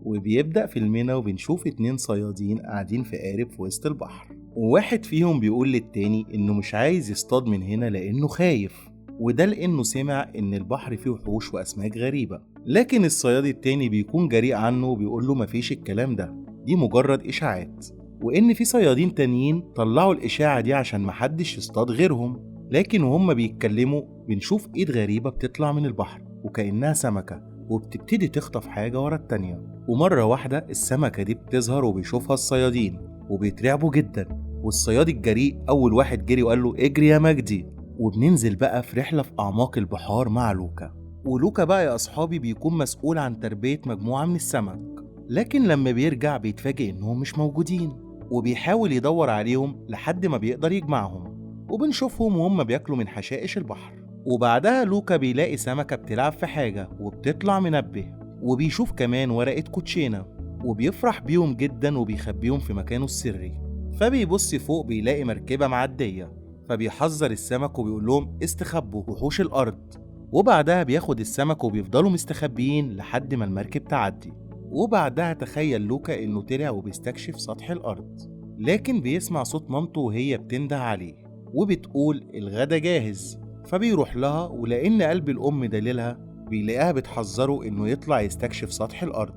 وبيبدأ فيلمنا وبنشوف 2 صيادين قاعدين في قارب في وسط البحر، وواحد فيهم بيقول للتاني إنه مش عايز يصطاد من هنا لأنه خايف، وده لأنه سمع إن البحر فيه وحوش وأسماك غريبة. لكن الصياد التاني بيكون جريء عنه وبيقول له مفيش الكلام ده، دي مجرد إشاعات، وإن في صيادين تانيين طلعوا الإشاعة دي عشان محدش يصطاد غيرهم. لكن وهم بيتكلموا بنشوف إيد غريبة بتطلع من البحر وكأنها سمكة، وبتبتدي تخطف حاجة ورا التانية، ومرة واحدة السمكة دي بتظهر وبيشوفها الصيادين وبيترعبوا جدا، والصياد الجريء أول واحد جري وقال له اجري يا مجدي. وبننزل بقى في رحلة في أعماق البحار مع لوكا. ولوكا بقى يا أصحابي بيكون مسؤول عن تربية مجموعة من السمك، لكن لما بيرجع بيتفاجئ إنهم مش موجودين، وبيحاول يدور عليهم لحد ما بيقدر يجمعهم، وبنشوفهم وهم بياكلوا من حشائش البحر. وبعدها لوكا بيلاقي سمكة بتلعب في حاجة وبتطلع منبه، وبيشوف كمان ورقة كوتشينة وبيفرح بيهم جدا وبيخبيهم في مكانه السري. فبيبص فوق بيلاقي مركبة معدية، فبيحذر السمك وبيقول لهم استخبوا وحوش الأرض. وبعدها بياخد السمك وبيفضلوا مستخبيين لحد ما المركب تعدي. وبعدها تخيل لوكا إنه طلع وبيستكشف سطح الأرض، لكن بيسمع صوت مامته وهي بتنده عليه وبتقول الغدا جاهز. فبيروح لها، ولأن قلب الأم دليلها بيلاقيها بتحذره إنه يطلع يستكشف سطح الأرض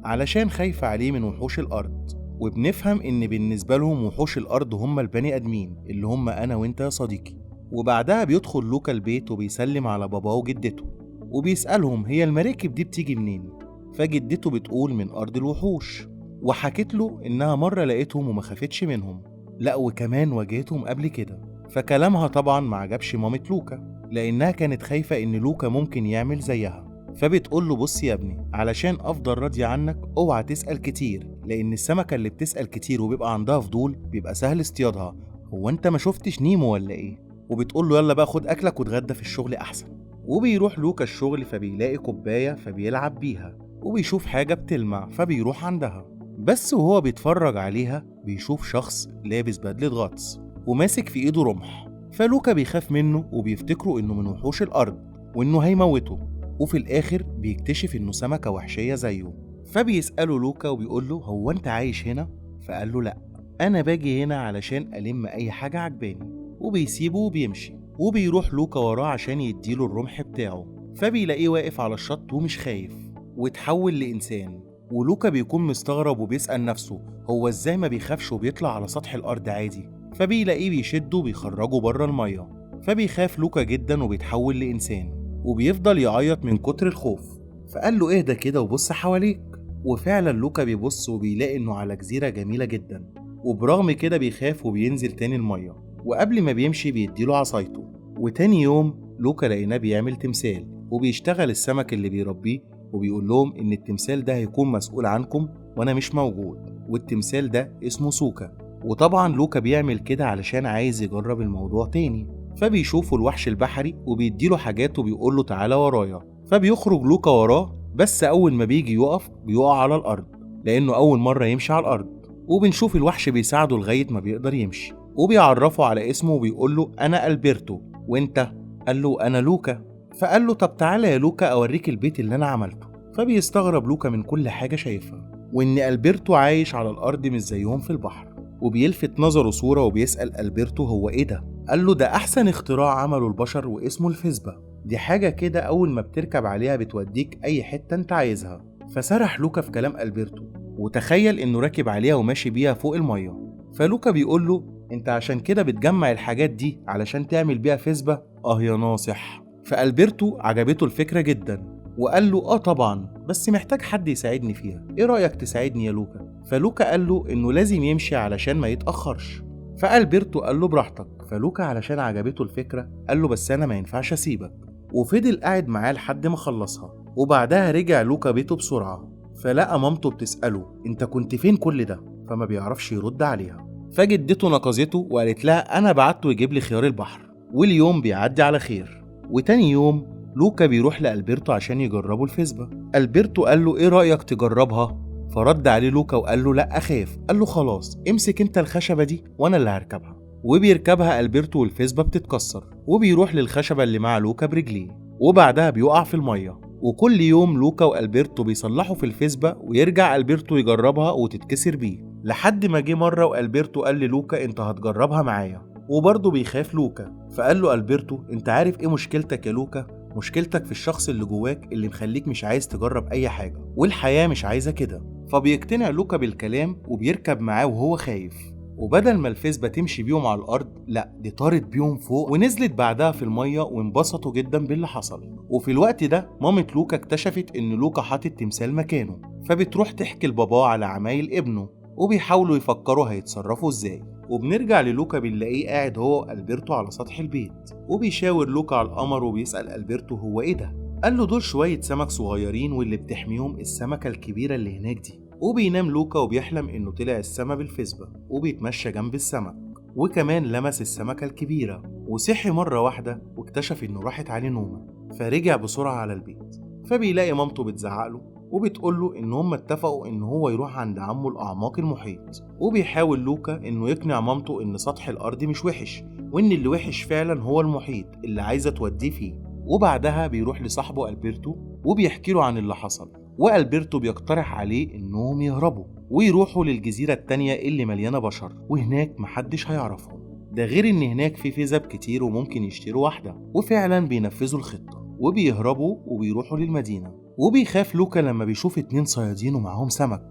علشان خايفة عليه من وحوش الأرض. وبنفهم إن بالنسبة لهم وحوش الأرض هم البني آدمين اللي هم أنا وإنت يا صديقي. وبعدها بيدخل لوكا البيت وبيسلم على باباه وجدته وبيسألهم هي المراكب دي بتيجي منين؟ فجدته بتقول من أرض الوحوش، وحكت له إنها مرة لقيتهم وما خافتش منهم، لأ وكمان واجهتهم قبل كده. فكلامها طبعا ما عجبش مامة لوكا لأنها كانت خايفة إن لوكا ممكن يعمل زيها. فبتقول له بص يا ابني، علشان أفضل راضية عنك اوعى تسأل كتير، لأن السمكة اللي بتسأل كتير وبيبقى عندها فضول بيبقى سهل اصطيادها. هو أنت ما شفتش نيمو ولا إيه؟ وبتقول له يلا بقى خد أكلك واتغدى في الشغل أحسن. وبيروح لوكا الشغل فبيلاقي كوباية فبيلعب بيها، وبيشوف حاجة بتلمع فبيروح عندها، بس وهو بيتفرج عليها بيشوف شخص لابس بدلة غطس وماسك في ايده رمح. فلوكا بيخاف منه وبيفتكره انه من وحوش الارض وانه هيموته، وفي الاخر بيكتشف انه سمكة وحشية زيه. فبيسأله لوكا وبيقول له هو انت عايش هنا؟ فقال له لا، انا باجي هنا علشان الم اي حاجة عجباني. وبيسيبه وبيمشي، وبيروح لوكا وراه عشان يديله الرمح بتاعه. فبيلاقيه واقف على الشط ومش خايف وتحول لإنسان. ولوكا بيكون مستغرب وبيسأل نفسه هو ازاي ما بيخافش وبيطلع على سطح الأرض عادي. فبيلاقيه بيشده وبيخرجه بره المية، فبيخاف لوكا جدا وبيتحول لإنسان وبيفضل يعيط من كتر الخوف. فقال له اهدى كده وبص حواليك. وفعلا لوكا بيبص وبيلاقي انه على جزيرة جميلة جدا، وبرغم كده بيخاف وبينزل تاني المية، وقبل ما بيمشي بيديله عصايته. وتاني يوم لوكا لقيناه بيعمل تمثال وبيشتغل السمك اللي بيربيه، وبيقول لهم ان التمثال ده هيكون مسؤول عنكم وانا مش موجود، والتمثال ده اسمه سوكا. وطبعا لوكا بيعمل كده علشان عايز يجرب الموضوع تاني. فبيشوفوا الوحش البحري وبيديله حاجات وبيقول له تعالى ورايا. فبيخرج لوكا وراه، بس اول ما بيجي يقف بيقع على الارض لانه اول مرة يمشي على الارض. وبنشوف الوحش بيساعده لغاية ما بيقدر يمشي، وبيعرفه على اسمه وبيقول له انا ألبرتو وانت؟ قال له انا لوكا. فقال له طب تعالى يا لوكا اوريك البيت اللي انا عملته. فبيستغرب لوكا من كل حاجة شايفها، وان ألبرتو عايش على الارض مش زيهم في البحر. وبيلفت نظره صورة وبيسأل ألبرتو هو ايه ده؟ قال له ده احسن اختراع عمله البشر واسمه الفيسبا، دي حاجة كده اول ما بتركب عليها بتوديك اي حتة انت عايزها. فسرح لوكا في كلام ألبرتو وتخيل انه راكب عليها وماشي بيها فوق المية. فلوكا بيقول له انت عشان كده بتجمع الحاجات دي علشان تعمل بيها فيسبا؟ يا ناصح. فألبرتو عجبته الفكرة جدا وقال له طبعا، بس محتاج حد يساعدني فيها، ايه رأيك تساعدني يا لوكا؟ فلوكا قال له انه لازم يمشي علشان ما يتأخرش. فألبرتو قال له براحتك. فلوكا علشان عجبته الفكرة قال له بس انا ما ينفعش اسيبك. وفضل قاعد معاه لحد ما خلصها. وبعدها رجع لوكا بيته بسرعة، فلقى مامته بتسأله انت كنت فين كل ده؟ فما بيعرفش يرد عليها. فجدته نقزته وقالت لها انا بعته يجيب لي خيار البحر، واليوم بيعدي على خير. وتاني يوم لوكا بيروح لألبرتو عشان يجربوا الفيسبا. ألبرتو قال له ايه رأيك تجربها؟ فرد عليه لوكا وقال له لا اخاف. قال له خلاص امسك انت الخشبة دي وانا اللي هركبها. وبيركبها ألبرتو والفيسبا بتتكسر، وبيروح للخشبة اللي مع لوكا برجليه، وبعدها بيقع في المية وكل يوم لوكا وألبرتو بيصلحوا في الفيسبا ويرجع ألبرتو يجربها وتتكسر بيه، لحد ما جه مرة وألبرتو قال للوكا انت هتجربها معايا، وبرضه بيخاف لوكا. فقال له ألبرتو انت عارف ايه مشكلتك يا لوكا؟ مشكلتك في الشخص اللي جواك اللي مخليك مش عايز تجرب اي حاجة، والحياة مش عايزة كده. فبيقتنع لوكا بالكلام وبيركب معاه وهو خايف، وبدل ما الفيسبا تمشي بيهم على الأرض لا دي طارت بيهم فوق ونزلت بعدها في المية، وانبسطوا جدا باللي حصل. وفي الوقت ده مامة لوكا اكتشفت إن لوكا حاطط تمثال مكانه، فبتروح تحكي لباباه على عمايل ابنه وبيحاولوا يفكروا هيتصرفوا ازاي. وبنرجع للوكا بنلاقيه قاعد هو وألبرتو على سطح البيت، وبيشاور لوكا على القمر وبيسأل ألبرتو هو ايه ده؟ قال له دول شوية سمك صغيرين واللي بتحميهم السمكة الكبيرة اللي هناك دي. وبينام لوكا وبيحلم انه طلع السما بالفيسبا وبيتمشى جنب السمك، وكمان لمس السمكة الكبيرة وصحي مرة واحدة واكتشف انه راحت عليه نومة، فرجع بسرعة على البيت. فبيلاقي مامته بتزعقله وبتقوله ان هم اتفقوا ان هو يروح عند عمه لأعماق المحيط. وبيحاول لوكا انه يقنع مامته ان سطح الارض مش وحش، وان اللي وحش فعلا هو المحيط اللي عايزة توديه فيه. وبعدها بيروح لصاحبه ألبرتو وبيحكي له عن اللي حصل، وألبرتو بيقترح عليه انهم يهربوا ويروحوا للجزيرة التانية اللي مليانة بشر وهناك محدش هيعرفهم. ده غير ان هناك في فيزب كتير وممكن يشتروا واحدة، وفعلا بينفذوا الخطة وبيهربوا وبيروحوا للمدينة. وبيخاف لوكا لما بيشوف 2 صيادين ومعاهم سمك،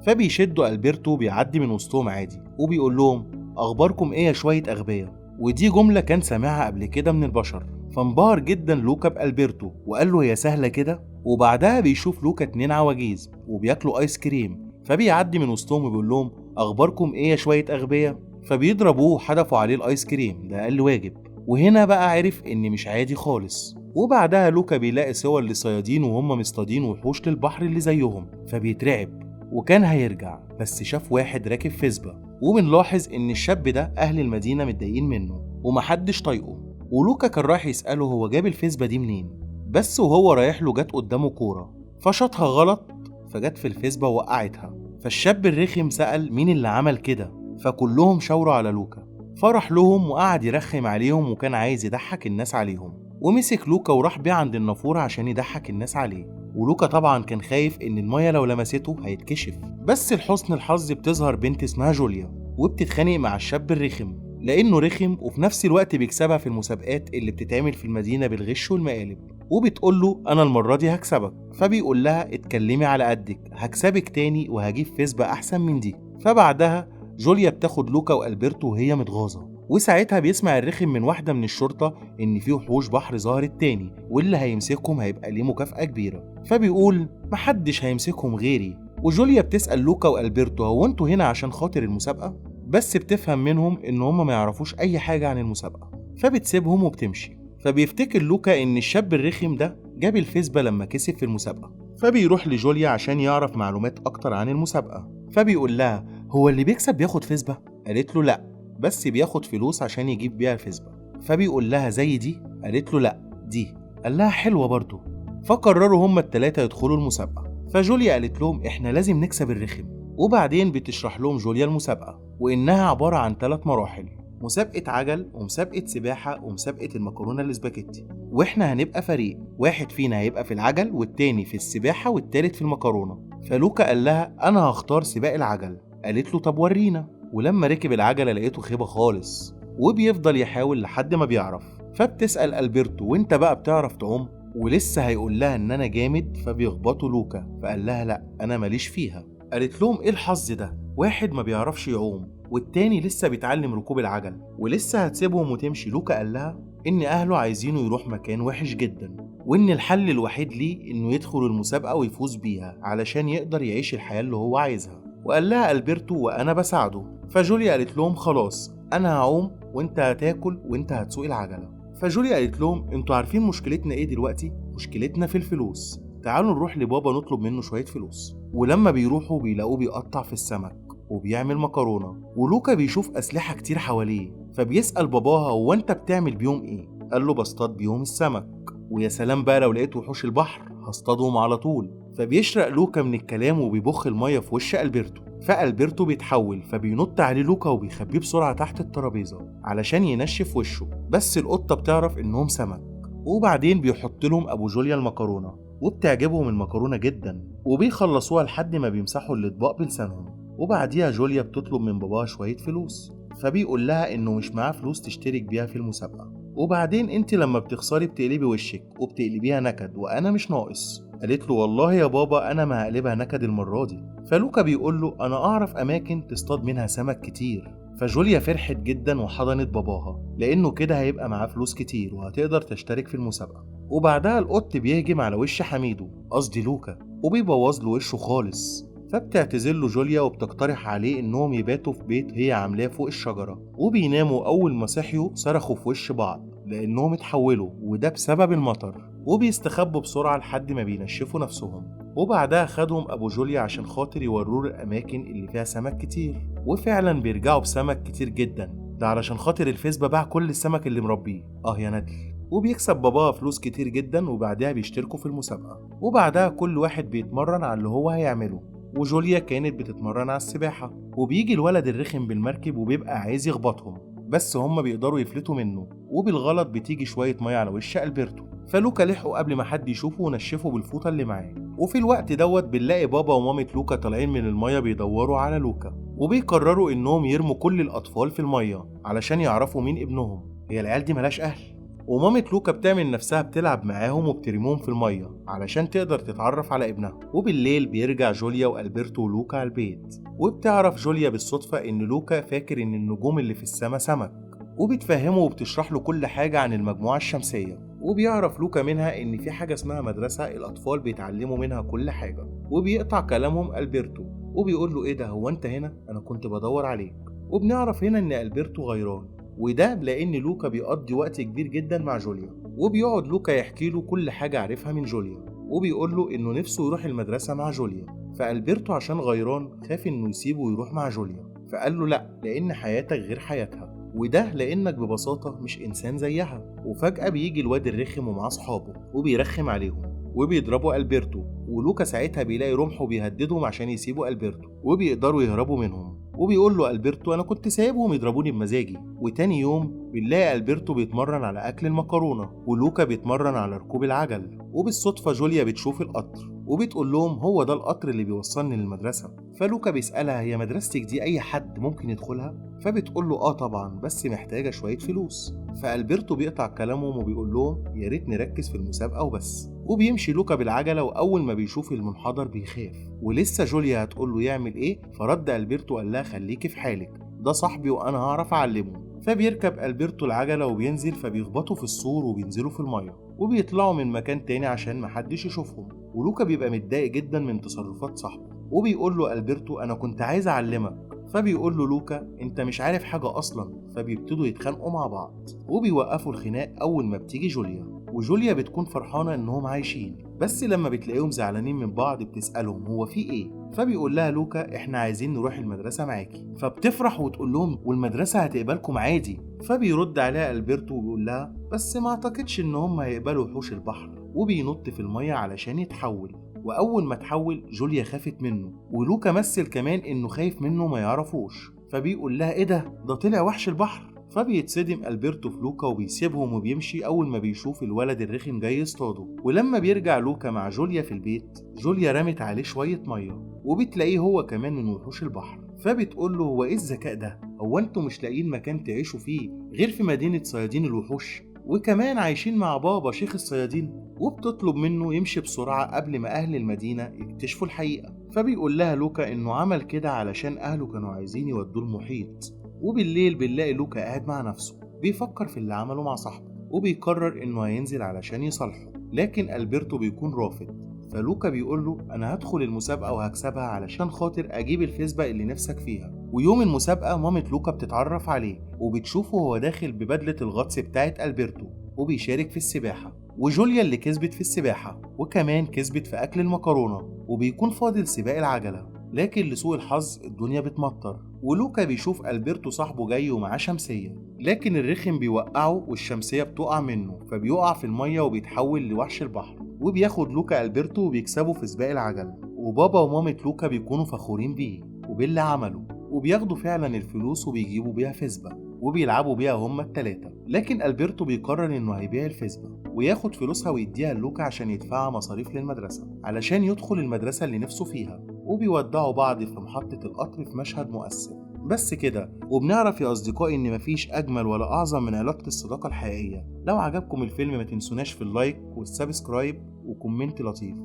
فبيشدوا ألبرتو بيعدي من وسطهم عادي وبيقول لهم اخباركم ايه يا شوية اغبياء؟ ودي جملة كان سامعها قبل كده من البشر. فانبهر جدا لوكا بألبرتو وقال له هي سهلة كده. وبعدها بيشوف لوكا 2 عواجيز وبياكلوا ايس كريم، فبيعدي من وسطهم وبيقول لهم اخباركم ايه يا شوية اغبياء؟ فبيضربوه وحدفوا عليه الايس كريم، ده اقل واجب. وهنا بقى عرف ان مش عادي خالص. وبعدها لوكا بيلاقي صور لصيادين وهم مصطادين وحوش للبحر اللي زيهم، فبيترعب وكان هيرجع بس شاف واحد راكب فيسبا. وبنلاحظ ان الشاب ده اهل المدينة متضايقين منه ومحدش طايقه. ولوكا كان رايح يسأله هو جاب الفيسبا دي منين، بس وهو رايح له جت قدامه كورة فشاطها غلط فجت في الفيسبا ووقعتها. فالشاب الرخم سأل مين اللي عمل كده، فكلهم شاوروا على لوكا. فرح لهم وقعد يرخم عليهم وكان عايز يضحك الناس عليهم، ومسك لوكا وراح بيه عند النافورة عشان يضحك الناس عليه. ولوكا طبعا كان خايف ان المية لو لمسته هيتكشف، بس لحسن الحظ بتظهر بنت اسمها جوليا وبتتخانق مع الشاب الرخم لانه رخم وفي نفس الوقت بيكسبها في المسابقات اللي بتتعمل في المدينة بالغش والمقالب. وبتقول له انا المرة دي هكسبك، فبيقول لها اتكلمي على قدك هكسبك تاني وهجيب فيسبا احسن من دي. فبعدها جوليا بتاخد لوكا وألبرتو وهي متغاظة، وساعتها بيسمع الرخم من واحدة من الشرطة إن في وحوش بحر ظهرت تاني واللي هيمسكهم هيبقى ليه مكافأة كبيرة. فبيقول محدش هيمسكهم غيري. وجوليا بتسأل لوكا وألبرتو هو انتوا هنا عشان خاطر المسابقة؟ بس بتفهم منهم إن هم ما يعرفوش أي حاجة عن المسابقة، فبتسيبهم وبتمشي. فبيفتكر لوكا إن الشاب الرخم ده جاب الفيسبا لما كسب في المسابقة، فبيروح لجوليا عشان يعرف معلومات أكتر عن المسابقة. فبيقول لها هو اللي بيكسب بياخد فيسبا؟ قالت له لأ، بس بياخد فلوس عشان يجيب بيها الفيسبا. فبيقول لها زي دي؟ قالت له لأ دي. قال لها حلوة برضو. فقرروا هما ال3 يدخلوا المسابقة. فجوليا قالت لهم احنا لازم نكسب الرخم. وبعدين بتشرح لهم جوليا المسابقة وإنها عبارة عن 3 مراحل: مسابقة عجل ومسابقة سباحة ومسابقة المكرونة الاسباجيتي، واحنا هنبقى فريق، واحد فينا هيبقى في العجل والتاني في السباحة والتالت في المكرونة. فلوكا قال لها انا هختار سباق العجل. قالت له طب ورينا. ولما ركب العجلة لقيته خيبة خالص وبيفضل يحاول لحد ما بيعرف. فبتسأل ألبرتو وانت بقى بتعرف تعوم؟ ولسه هيقول لها ان انا جامد، فبيخبطوا لوكا فقال لها لا انا ماليش فيها. قالت لهم ايه الحظ ده، واحد ما بيعرفش يعوم والتاني لسه بيتعلم ركوب العجل ولسه هتسيبهم وتمشي؟ لوكا قال لها ان اهله عايزينه يروح مكان وحش جدا، وان الحل الوحيد ليه انه يدخل المسابقة ويفوز بيها علشان يقدر يعيش الحياة اللي هو عايزها. وقال لها ألبرتو وانا بساعده. فجوليا قالت لهم خلاص انا هعوم وانت هتاكل وانت هتسوق العجلة. فجوليا قالت لهم انتوا عارفين مشكلتنا ايه دلوقتي؟ مشكلتنا في الفلوس، تعالوا نروح لبابا نطلب منه شوية فلوس. ولما بيروحوا بيلاقوه بيقطع في السمك وبيعمل مكرونة. ولوكا بيشوف أسلحة كتير حواليه، فبيسأل باباها هو انت بتعمل بيهم ايه؟ قال له بصطاد بيهم السمك، ويا سلام بقى لو لقيت وحوش البحر هصطادهم على طول. فبيشرق لوكا من الكلام وبيبخ المية في وش ألبرتو، فألبرتو بيتحول فبينط عليه لوكا وبيخبيه بسرعة تحت الترابيزة علشان ينشف وشه، بس القطة بتعرف انهم سمك. وبعدين بيحط لهم ابو جوليا المكرونة وبتعجبهم المكرونة جدا، وبيخلصوها لحد ما بيمسحوا الأطباق بلسانهم. وبعديها جوليا بتطلب من باباها شوية فلوس، فبيقول لها إنه مش معاه فلوس تشترك بيها في المسابقة، وبعدين انت لما بتخسري بتقلبي وشك وبتقلبيها نكد وأنا مش ناقص. قالت له والله يا بابا أنا ما هقلبها نكد المرة دي. فلوكا بيقول له أنا أعرف أماكن تصطاد منها سمك كتير. فجوليا فرحت جدا وحضنت باباها لأنه كده هيبقى معاه فلوس كتير وهتقدر تشترك في المسابقة. وبعدها القط بيهجم على وش حميدو، قصدي لوكا، وبيبوظ له وشه خالص. فبتعتذر له جوليا وبتقترح عليه انهم يباتوا في بيت هي عاملاه فوق الشجرة، وبيناموا. اول ما صحيوا صرخوا في وش بعض لانهم اتحولوا، وده بسبب المطر، وبيستخبوا بسرعة لحد ما بينشفوا نفسهم. وبعدها خدهم ابو جوليا عشان خاطر يوروه الاماكن اللي فيها سمك كتير، وفعلا بيرجعوا بسمك كتير جدا، ده علشان خاطر الفيسبا باع كل السمك اللي مربيه. يا ندل. وبيكسب باباها فلوس كتير جدا، وبعدها بيشتركوا في المسابقة، وبعدها كل واحد بيتمرن على اللي هو هيعمله. وجوليا كانت بتتمرن على السباحة، وبيجي الولد الرخم بالمركب وبيبقى عايز يخبطهم، بس هما بيقدروا يفلتوا منه، وبالغلط بتيجي شوية مية على وش ألبرتو. فلوكا لحقه قبل ما حد يشوفه ونشفه بالفوطة اللي معاه. وفي الوقت دوت بنلاقي بابا ومامة لوكا طالعين من المية بيدوروا على لوكا، وبيقرروا انهم يرموا كل الأطفال في المية علشان يعرفوا مين ابنهم. هي العيال دي ملاش أهل. ومامة لوكا بتعمل نفسها بتلعب معاهم وبترميهم في المية علشان تقدر تتعرف على ابنها. وبالليل بيرجع جوليا وألبرتو ولوكا على البيت، وبتعرف جوليا بالصدفة إن لوكا فاكر إن النجوم اللي في السما سمك، وبتفهمه وبتشرح له كل حاجة عن المجموعة الشمسية. وبيعرف لوكا منها إن في حاجة اسمها مدرسة الأطفال بيتعلموا منها كل حاجة. وبيقطع كلامهم ألبرتو وبيقول له إيه ده، هو أنت هنا؟ أنا كنت بدور عليك. وبنعرف هنا إن ألبرتو غيران، وده لأن لوكا بيقضي وقت كبير جدا مع جوليا. وبيقعد لوكا يحكي له كل حاجة عارفها من جوليا، وبيقول له إنه نفسه يروح المدرسة مع جوليا. فألبرتو عشان غيران خاف إنه يسيبه ويروح مع جوليا، فقال له لأ، لأن حياتك غير حياتها، وده لأنك ببساطة مش إنسان زيها. وفجأة بيجي الواد الرخم ومعاه صحابه وبيرخم عليهم وبيضربوا ألبرتو، ولوكا ساعتها بيلاقي رمح وبيهددهم عشان يسيبوا ألبرتو، وبيقدروا يهربوا منهم. وبيقول له ألبرتو أنا كنت سايبهم يضربوني بمزاجي. وتاني يوم بنلاقي ألبرتو بيتمرن على أكل المكرونة، ولوكا بيتمرن على ركوب العجل. وبالصدفة جوليا بتشوف القطر وبتقول لهم هو ده القطر اللي بيوصلني للمدرسة. فلوكا بيسألها هي مدرستك دي أي حد ممكن يدخلها؟ فبتقول له طبعا، بس محتاجة شوية فلوس. فألبرتو بيقطع كلامهم وبيقول لهم يا ريت نركز في المسابقة وبس. وبيمشي لوكا بالعجلة، وأول ما بيشوف المنحدر بيخاف، ولسه جوليا هتقول له يعمل إيه، فرد ألبرتو قال لها خليكي في حالك، ده صاحبي وأنا هعرف أعلمه. فبيركب ألبرتو العجلة وبينزل، فبيخبطوا في السور وبينزلوا في المية، وبيطلعوا من مكان تاني عشان محدش يشوفهم. ولوكا بيبقى متضايق جدا من تصرفات صاحبه، وبيقول له ألبرتو أنا كنت عايز أعلمك. فبيقول له لوكا انت مش عارف حاجة اصلا. فبيبتدوا يتخانقوا مع بعض، وبيوقفوا الخناق اول ما بتيجي جوليا. وجوليا بتكون فرحانة انهم عايشين، بس لما بتلاقيهم زعلانين من بعض بتسألهم هو في ايه. فبيقول لها لوكا احنا عايزين نروح المدرسة معاكي. فبتفرح وتقول لهم والمدرسة هتقبلكم عادي. فبيرد عليها ألبرتو وبيقول لها بس ما اعتقدش ان هم هيقبلوا وحوش البحر. وبينط في المية علشان يتحول، واول ما تحول جوليا خافت منه، ولوكا مثل كمان انه خايف منه ما يعرفوش. فبيقول لها ايه ده طلع وحش البحر. فبيتصدم ألبرتو في لوكا وبيسيبهم وبيمشي اول ما بيشوف الولد الرخم جاي يصطاده. ولما بيرجع لوكا مع جوليا في البيت، جوليا رمت عليه شوية مية، وبتلاقيه هو كمان من وحوش البحر. فبتقول له هو ايه الذكاء ده، هو انتوا مش لاقيين مكان تعيشوا فيه غير في مدينة صيادين الوحوش، وكمان عايشين مع بابا شيخ الصيادين؟ وبتطلب منه يمشي بسرعة قبل ما أهل المدينة يكتشفوا الحقيقة. فبيقول لها لوكا إنه عمل كده علشان أهله كانوا عايزين يودوه المحيط. وبالليل بنلاقي لوكا قاعد مع نفسه بيفكر في اللي عمله مع صاحبه، وبيقرر إنه هينزل علشان يصالحه، لكن ألبرتو بيكون رافض. فلوكا بيقول له أنا هدخل المسابقة وهكسبها علشان خاطر أجيب الفيسبا اللي نفسك فيها. ويوم المسابقة مامة لوكا بتتعرف عليه وبتشوفه هو داخل ببدلة الغطس بتاعت ألبرتو وبيشارك في السباحة. وجوليا اللي كسبت في السباحة وكمان كسبت في أكل المكرونة، وبيكون فاضل سباق العجلة. لكن لسوء الحظ الدنيا بتمطر، ولوكا بيشوف ألبرتو صاحبه جاي ومعاه شمسية، لكن الرخم بيوقعه والشمسية بتقع منه، فبيقع في المية وبيتحول لوحش البحر. وبياخد لوكا ألبرتو وبيكسبوا في سباق العجل، وبابا ومامة لوكا بيكونوا فخورين بيه وباللي عمله، وبياخدوا فعلا الفلوس وبيجيبوا بيها فيسبا. وبيلعبوا بيها هما التلاتة. لكن ألبرتو بيقرر إنه هيبيع الفسبة وياخد فلوسها ويديها لوكا عشان يدفعها مصاريف للمدرسة علشان يدخل المدرسة اللي نفسه فيها، وبيودعوا بعض في محطة القطر في مشهد مؤثر. بس كده، وبنعرف يا أصدقائي إن مفيش أجمل ولا أعظم من علاقة الصداقة الحقيقية. لو عجبكم الفيلم ما تنسوناش في اللايك والسبسكرايب وكومنت لطيف.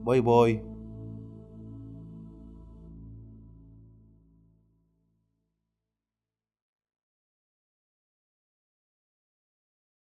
باي باي.